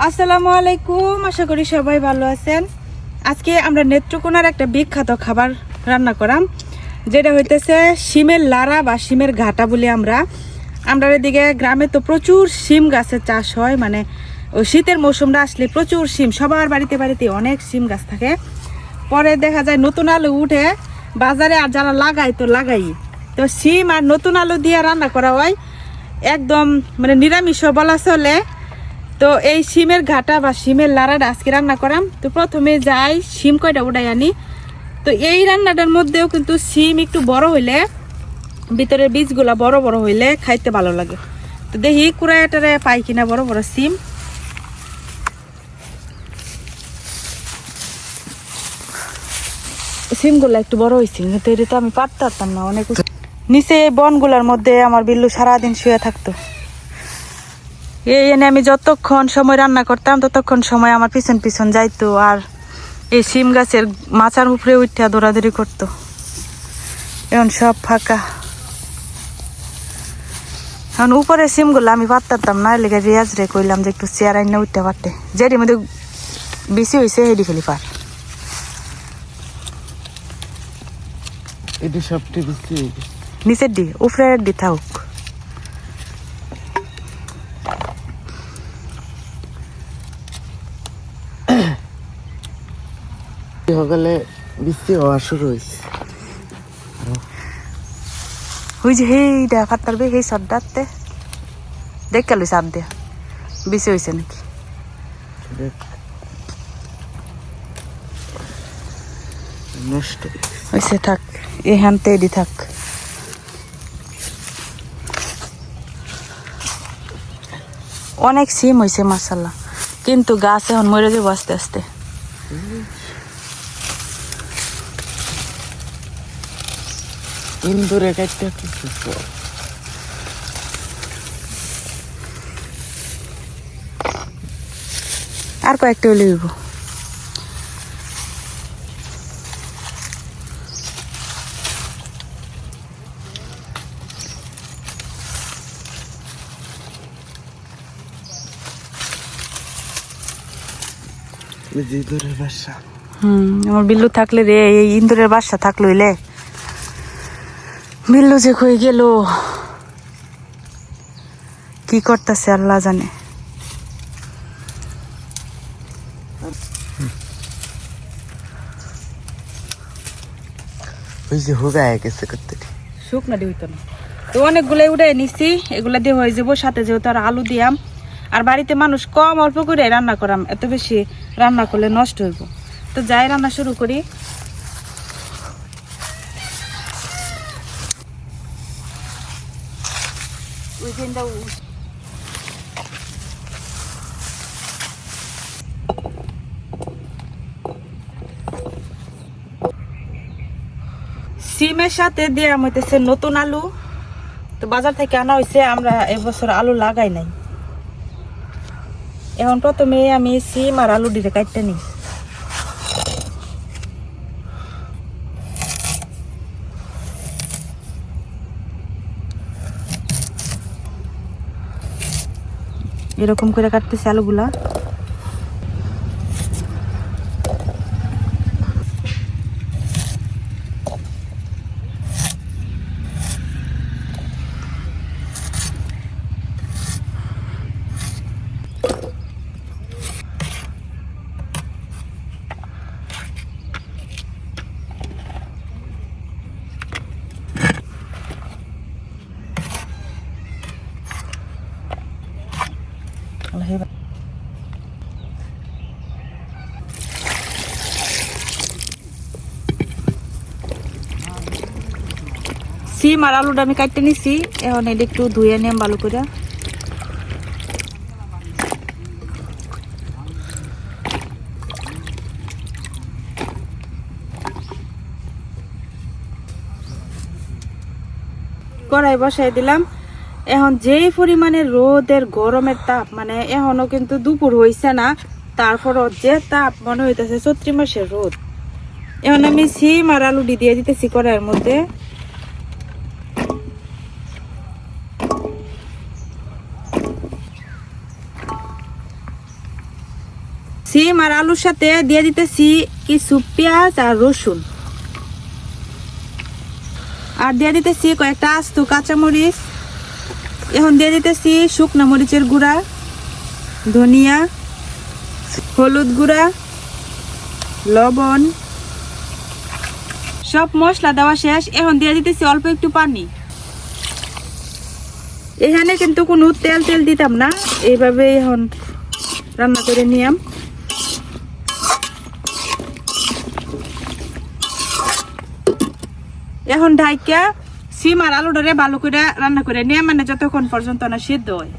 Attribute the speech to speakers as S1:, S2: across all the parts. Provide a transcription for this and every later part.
S1: আসসালামু আলাইকুম, আশা করি সবাই ভালো আছেন। আজকে আমরা নেত্রকোনার একটা বিখ্যাত খাবার রান্না করাম, যেটা হইতেছে শিমের লাড়া বা শিমের ঘাটা বলি আমরা এদিকে গ্রামে তো প্রচুর শিম গাছের চাষ হয়। মানে ওই শীতের মৌসুমটা আসলে প্রচুর শিম, সবার বাড়িতে বাড়িতে অনেক শিম গাছ থাকে। পরে দেখা যায় নতুন আলু উঠে বাজারে, আর যারা লাগায় তো লাগাই, তো শিম আর নতুন আলু দিয়ে রান্না করা হয় একদম মানে নিরামিষ বলা চলে। তো এই শিমের ঘাটা বা শিমের লাড়াটা আজকে রান্না করাম। তো প্রথমে যাই শিম কয়টা উঠাই আনি। তো এই রান্নাটার মধ্যেও কিন্তু শিম একটু বড় হইলে, ভিতরের বীজগুলা বড় বড় হইলে খাইতে ভালো লাগে। তো দেখি কুড়াইটারে পাই কিনা বড় বড় শিম। শিমগুলা একটু বড় হয়েছে, কিন্তু এটা তো আমি পারতাম না। অনেক নিচে বনগুলার মধ্যে আমার বিল্লু সারাদিন শুয়ে থাকতো। এই এনে আমি যতক্ষণ সময় রান্না করতাম ততক্ষণ সময় আমার পিছন পিছন যাইতো, আর এই শিম গাছের মাচার উপরে উঠা দৌড়াদৌড়ি করতো। এখন সব ফাঁকা। এখন উপরে শিমগুলো আমি পারতাম না, লেগে রিয়াজ রে কইলাম যে একটু চেয়ার আইনে উঠতে পারতে, যেটির মধ্যে বেশি হয়েছে হেডি ফেলি পার। নিচের ডি উপরের ডি থাকুক।
S2: সকালে বৃষ্টি হওয়া শুরু হয়েছে।
S1: ওই যে হেইটা ফাটারবে সেই সর্দারতে দেখ কেন চাপ দে বেশি হয়েছে নাকি
S2: নষ্ট
S1: হয়েছে। থাক এখানতে এডি থাক। অনেক সিম হয়েছে মাশাআল্লাহ, কিন্তু গাছ এখন মরে যাবো আস্তে আস্তে।
S2: ইন্দুরে কাটতে
S1: আর কয়েকটা হলে হইব।
S2: ইন্দুরের বাসা।
S1: আমার বিল্লু থাকলে রে, এই ইন্দুরের বাসা থাকলো হইলে বিল্লু যে কই গেল, কি করতেছে আল্লাহ জানে।
S2: ওই যে হুগায় গেছে করতে
S1: শুকনা দিয়ে হইতো না। তো অনেকগুলাই উঠাই নিচ্ছি, এগুলা দিয়ে হয়ে যাবো। সাথে যেহেতু আর আলু দিয়াম, আর বাড়িতে মানুষ কম, অল্প করে রান্না করাম, এত বেশি রান্না করলে নষ্ট হইব। তো যাই রান্না শুরু করি। সিমের সাথে দিয়ে হইতেছে নতুন আলু। তো বাজার থেকে আনা হয়েছে, আমরা এবছর আলু লাগাই নাই। এখন প্রথমে আমি সিম আর আলু দিয়ে কাটতে নিই। এরকম করে কাটতেছি আলুগুলা। সিম আর আলুটা আমি কাটতে নিছি, এখন এটা একটু ধুয়ে নিলাম ভালো করে। কড়াই বসাই দিলাম। এখন যেই পরিমাণে রোদের গরমের তাপ, মানে এখনো কিন্তু দুপুর হইছে না, তারপরও যে তাপ মনে হইতেছে চৈত্র মাসের রোদ। এখন আমি সিম আর আলু দিয়ে দিতেছি কড়াইয়ের মধ্যে। সিম আর আলুর সাথে দিয়ে দিতেছি কিছু পেঁয়াজ আর রসুন, আর দিয়ে দিতেছি কয়েকটা আস্ত কাঁচামরিচ। এখন দিয়ে দিতেছি শুকনো মরিচের গুঁড়া, ধনিয়া, হলুদ গুঁড়া, লবণ। সব মশলা দেওয়া শেষ। এখন দিয়ে দিতেছি অল্প একটু পানি। এখানে কিন্তু কোনো তেল তেল দিতাম না, এইভাবে এখন রান্না করে নিলাম। এখন ঢাইকা সিম আর আলুটারে ভালো করে রান্না করে নিয়ে, মানে যতক্ষণ পর্যন্ত না সিদ্ধ হয়।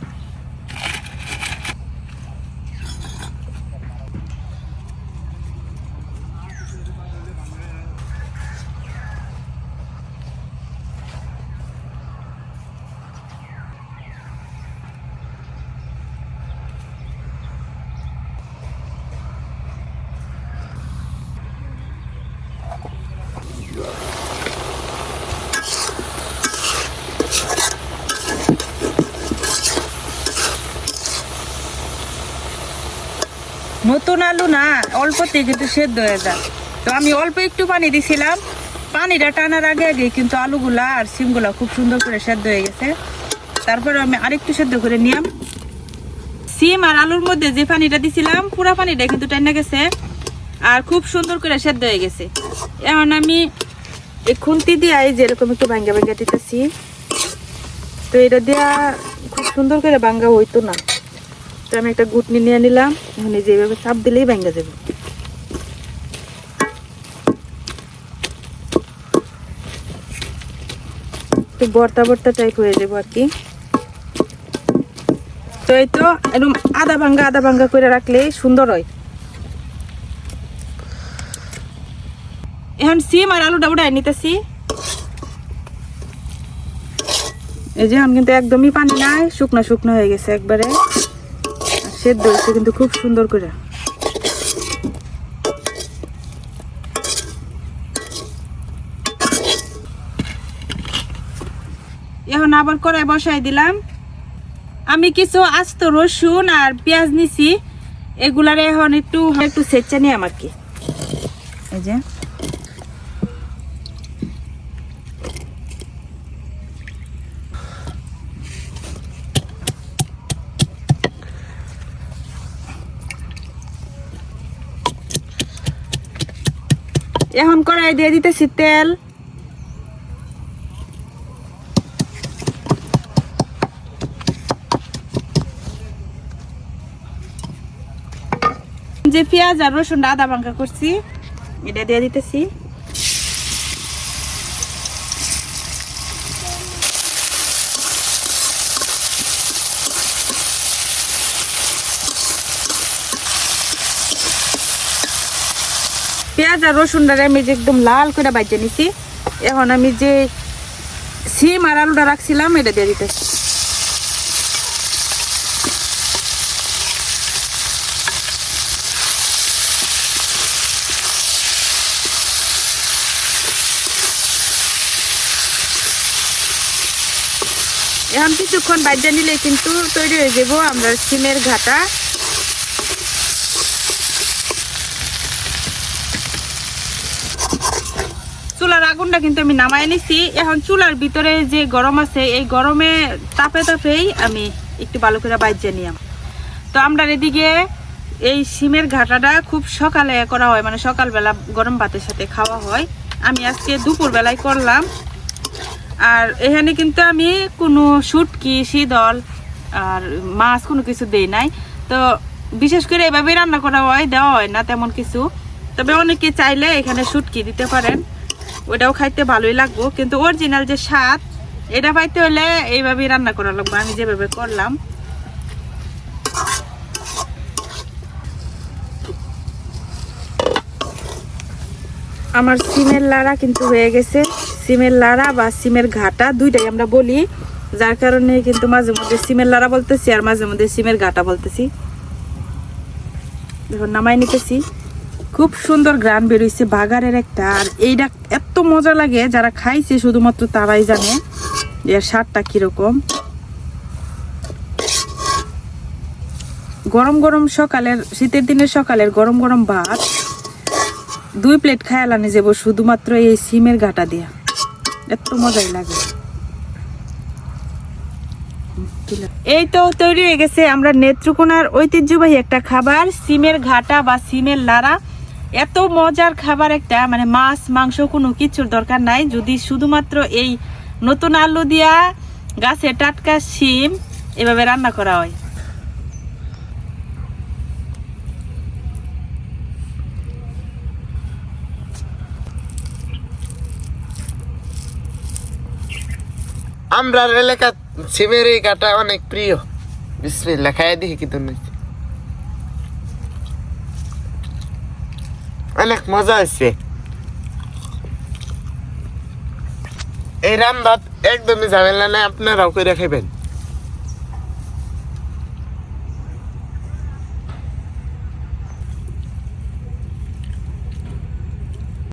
S1: নতুন আলু না, অল্পতে কিন্তু সেদ্ধ হয়ে যায়। তো আমি অল্প একটু পানি দিছিলাম, পানিটা টানার আগে আগে কিন্তু আলুগুলা আর সিমগুলা খুব সুন্দর করে সেদ্ধ হয়ে গেছে। তারপরে আমি আরেকটু সেদ্ধ করে নিলাম। সিম আর আলুর মধ্যে যে পানিটা দিছিলাম পুরা পানিটা কিন্তু টাইনা গেছে আর খুব সুন্দর করে সেদ্ধ হয়ে গেছে। এখন আমি এই খুন্তি দিয়ে যেরকম একটু ভাঙ্গা ভাঙ্গা দিতেছি। তো এটা দিয়া খুব সুন্দর করে ভাঙ্গা হইতো না, তো আমি একটা গুটনি নিয়ে নিলাম। এখন এই যেভাবে চাপ দিলেই ভাঙ্গা যাবে। তো বর্তা বর্তা টাইপ হয়ে যাবো আর কি। তো এই তো একদম আধা ভাঙ্গা করে রাখলে সুন্দর হয়। এখন সিম আর আলুটা উঠাই নিতেছি। এই যে এখন কিন্তু একদমই পানি নাই, শুকনো শুকনো হয়ে গেছে একবারে, সেদ্ধ হয়েছে কিন্তু খুব সুন্দর করে। এখন আবার কড়াই বসাই দিলাম। আমি কিছু আস্ত রসুন আর পেঁয়াজ নিছি, এগুলারে এখন একটু ছেঁচে নিই আমার কি। এই যে এখন কড়াই দিয়ে দিতেছি তেল। যে পেঁয়াজ আর রসুন আদা ভাঙ্গা করছি এটা দিয়ে দিতেছি। পেঁয়াজ আর রসুনটা আমি যে একদম লাল করে ভাজে নিছি। এখন আমি যে সিম আর আলুটা রাখছিলাম এটা দিয়ে দিতেছি। এখন কিছুক্ষণ ভাজা নিলে কিন্তু তৈরি হয়ে যাবো আমরা সিমের ঘাটা। চুলার আগুনটা কিন্তু আমি নামাই নিছি। এখন চুলার ভিতরে যে গরম আছে, এই গরমে তাপে তাপেই আমি একটু ভালো করে ভাজা নিলাম। তো আমরা এদিকে এই সিমের ঘাটাটা খুব সকালে করা হয়, মানে সকালবেলা গরম ভাতের সাথে খাওয়া হয়। আমি আজকে দুপুর বেলায় করলাম। আর এখানে কিন্তু আমি কোনো শুটকি, শীতল আর মাছ কোনো কিছু দেই নাই। তো বিশেষ করে এভাবেই রান্না করা হয়, দেওয়া হয় না তেমন কিছু। তবে অনেকে চাইলে এখানে শুটকি দিতে পারেন, ওটাও খাইতে ভালোই লাগবো। কিন্তু অরিজিনাল যে স্বাদ এটা পাইতে হলে এইভাবেই রান্না করা লাগবে, আমি যেভাবে করলাম। আমার সিমের লাড়া কিন্তু হয়ে গেছে। সিমের লাড়া বা সিমের ঘাটা দুইটাই আমরা বলি, যার কারণে কিন্তু মাঝে মধ্যে সিমের লাড়া বলতেছি আর মাঝে মধ্যে সিমের ঘাটা বলতেছি। দেখুন নামাই নিতেছি। খুব সুন্দর গ্রান বেরোইছে বাগারের একটা। আর এইটা এত মজা লাগে, যারা খাইছে শুধুমাত্র তারাই জানে এর স্বাদটা কিরকম। গরম গরম সকালের শীতের দিনের সকালের গরম গরম ভাত 2 প্লেট খায়ালানি যাব শুধুমাত্র এই সিমের ঘাটা দিয়া। এত মজাই লাগে। এই তো তৈরি হয়ে গেছে আমরা নেত্রকোনার ঐতিহ্যবাহী একটা খাবার সিমের ঘাটা বা সিমের লাড়া। এত মজার খাবার একটা, মানে মাছ মাংস কোনো কিছুর দরকার নাই, যদি শুধুমাত্র এই নতুন আলু দিয়া গাছে টাটকা সিম এভাবে রান্না করা হয়।
S2: আমরা এলাকা সিমের এই কাটা অনেক প্রিয়। বিসমিল্লাহ, খাইয়া দেখি কি তুমি। অনেক মজা হয়েছে। এই রান্না একদমই ঝামেলা নাই, আপনারাও করে খাইবেন।